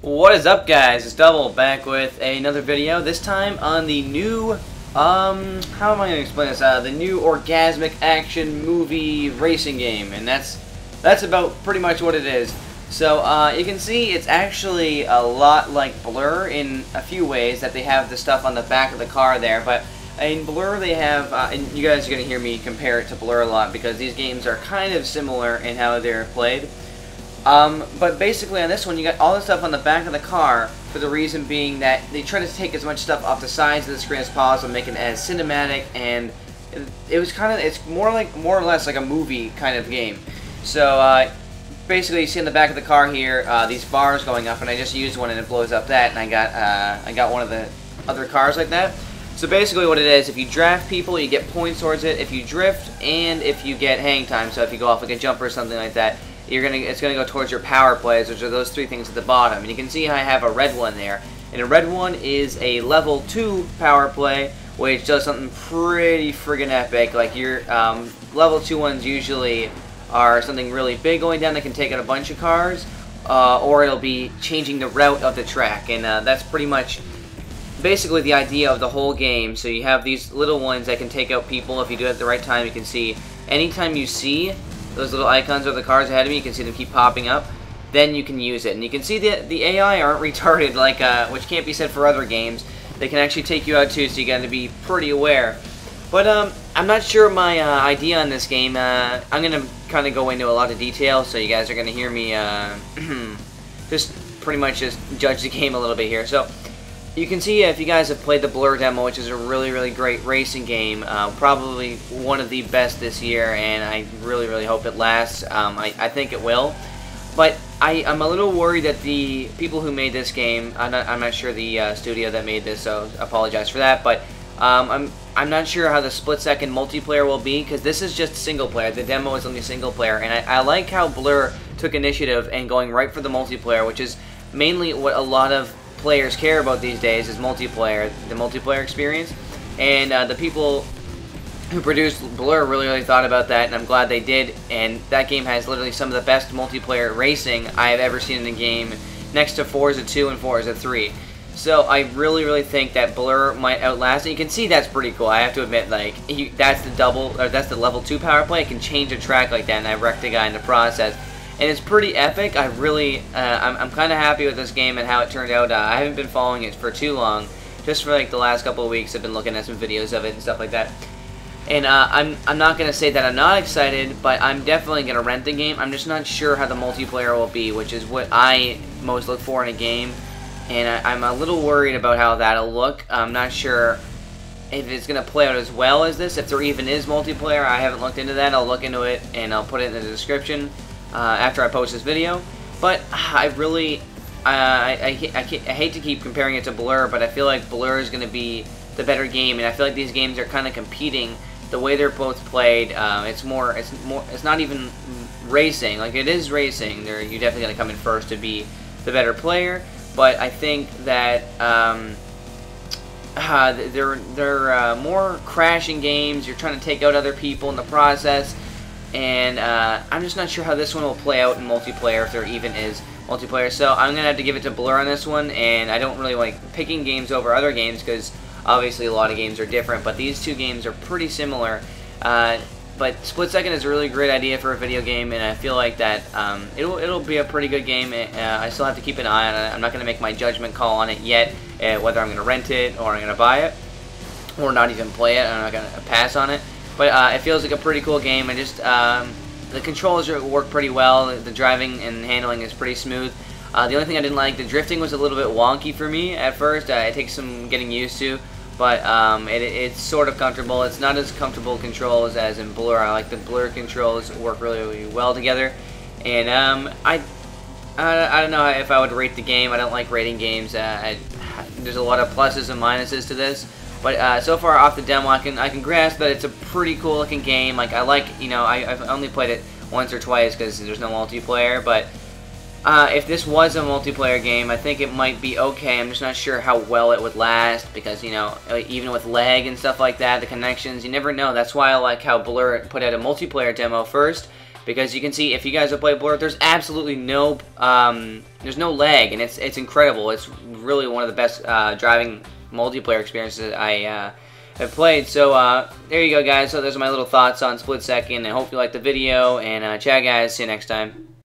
What is up, guys? It's Double back with another video. This time on the new how am I gonna explain this? The new orgasmic action movie racing game, and that's about pretty much what it is. So you can see it's actually a lot like Blur in a few ways, that they have the stuff on the back of the car there, but in Blur they have, and you guys are gonna hear me compare it to Blur a lot because these games are kind of similar in how they're played. But basically on this one you got all the stuff on the back of the car, for the reason being that they try to take as much stuff off the sides of the screen as possible, make it as cinematic, and it's more or less like a movie kind of game. So basically you see on the back of the car here these bars going up, and I just used one and it blows up that, and I got one of the other cars like that. So basically what it is, if you draft people you get points towards it, if you drift, and if you get hang time, so if you go off like a jumper or something like that, it's gonna go towards your power plays, which are those three things at the bottom. And you can see I have a red one there, and a red one is a level 2 power play, which does something pretty friggin' epic. Like your level 2 ones usually are something really big going down that can take out a bunch of cars, or it'll be changing the route of the track, and that's pretty much basically the idea of the whole game. So you have these little ones that can take out people. If you do it at the right time, you can see anytime you see those little icons of the cars ahead of me, you can see them keep popping up, then you can use it. And you can see the AI aren't retarded, like which can't be said for other games. They can actually take you out too, so you got to be pretty aware. But I'm not sure my idea on this game. I'm going to kind of go into a lot of detail, so you guys are going to hear me just pretty much just judge the game a little bit here. So you can see if you guys have played the Blur demo, which is a really great racing game, probably one of the best this year, and I really hope it lasts. I think it will, but I'm a little worried that the people who made this game, I'm not sure the studio that made this, so I apologize for that, but I'm not sure how the split-second multiplayer will be, because this is just single player. The demo is only single player, and I like how Blur took initiative and going right for the multiplayer, which is mainly what a lot of players care about these days, is multiplayer, the multiplayer experience. And the people who produced Blur really thought about that, and I'm glad they did. And that game has literally some of the best multiplayer racing I have ever seen in a game, next to Forza 2 and Forza 3. So I really think that Blur might outlast it. You can see that's pretty cool. I have to admit, like that's the level 2 power play. It can change a track like that, and I wrecked a guy in the process. And it's pretty epic. I'm kind of happy with this game and how it turned out. I haven't been following it for too long, just for like the last couple of weeks. I've been looking at some videos of it and stuff like that. And I'm not gonna say that I'm not excited, but I'm definitely gonna rent the game. I'm just not sure how the multiplayer will be, which is what I most look for in a game. And I'm a little worried about how that'll look. I'm not sure if it's gonna play out as well as this. If there even is multiplayer, I haven't looked into that. I'll look into it and I'll put it in the description after I post this video. But I hate to keep comparing it to Blur, but I feel like Blur is going to be the better game, and I feel like these games are kind of competing the way they're both played. It's not even racing. Like, it is racing. You're definitely going to come in first to be the better player, but I think that they're more crashing games. You're trying to take out other people in the process. And I'm just not sure how this one will play out in multiplayer, if there even is multiplayer. So I'm going to have to give it to Blur on this one, and I don't really like picking games over other games, because obviously a lot of games are different, but these two games are pretty similar. But Split Second is a really great idea for a video game, and I feel like that it'll be a pretty good game. I still have to keep an eye on it. I'm not going to make my judgment call on it yet, whether I'm going to rent it, or I'm going to buy it, or not even play it. I'm not going to pass on it. But it feels like a pretty cool game, and just the controls work pretty well. The driving and handling is pretty smooth. The only thing I didn't like, the drifting was a little bit wonky for me at first. It takes some getting used to, but it's sort of comfortable. It's not as comfortable controls as in Blur. I like the Blur controls work really well together. And I don't know if I would rate the game. I don't like rating games. There's a lot of pluses and minuses to this. But so far off the demo, I can grasp that it's a pretty cool looking game. Like, I've only played it once or twice because there's no multiplayer. But if this was a multiplayer game, I think it might be okay. I'm just not sure how well it would last, because even with lag and stuff like that, the connections, you never know. That's why I like how Blur put out a multiplayer demo first, because you can see if you guys have played Blur, there's absolutely no there's no lag, and it's incredible. It's really one of the best driving multiplayer experiences I have played. So there you go, guys. So those are my little thoughts on Split Second, and hope you liked the video. And ciao, guys. See you next time.